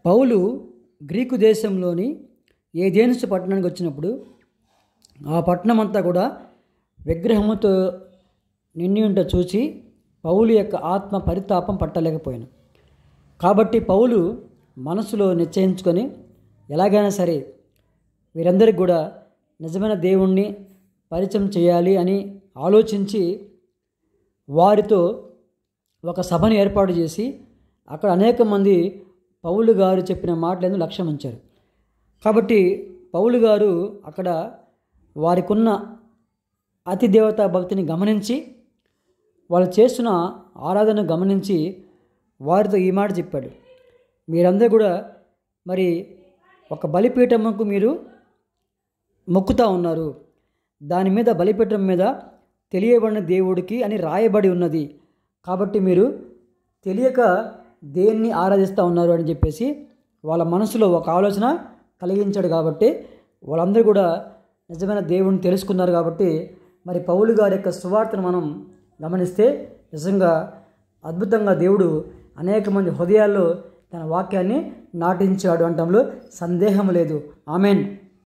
పౌలు Greek దేశంలోని Athens పట్టణానికి వచ్చినప్పుడు ఆ పట్టణం అంతా కూడా విగ్రహముతో నిండి ఉంట చూసి పౌలు యొక్క ఆత్మ పరితాపం పట్టలేకపోయాను. కాబట్టి పౌలు మనసులో నిశ్చయించుకొని ఎలాగైనా సరే వీరందరికీ కూడా నిజమైన దేవుణ్ణి పరిచయం చేయాలి అని ఆలోచించి వారితో ఒక సభను ఏర్పాటు చేసి అక్కడ అనేక మంది పౌలు గారు చెప్పిన మాటలను లక్ష్యం ఉంచారు. కాబట్టి పౌలు గారు అక్కడ వారికున్న అతి దేవతా భక్తిని గమనించి వాళ్ళు చేస్తున్న ఆరాధనను గమనించి వారితో ఈ మాట చెప్పాడు. మీరందరూ కూడా మరి ఒక బలిపీఠముకు మీరు మొక్కుతూ ఉన్నారు, దాని మీద బలిపీఠం మీద తెలియబడిన దేవుడికి అని రాయబడి ఉన్నది. కాబట్టి మీరు తెలియక దేన్ని ఆరాధిస్తూ ఉన్నారు అని చెప్పేసి వాళ్ళ మనసులో ఒక ఆలోచన కలిగించాడు. కాబట్టి వాళ్ళందరూ కూడా నిజమైన దేవుడిని తెలుసుకున్నారు. కాబట్టి మరి పౌలు గారి యొక్క సువార్తను మనం గమనిస్తే నిజంగా అద్భుతంగా దేవుడు అనేక మంది హృదయాల్లో తన వాక్యాన్ని నాటించాడు అనటంలో సందేహం లేదు. ఆమెన్.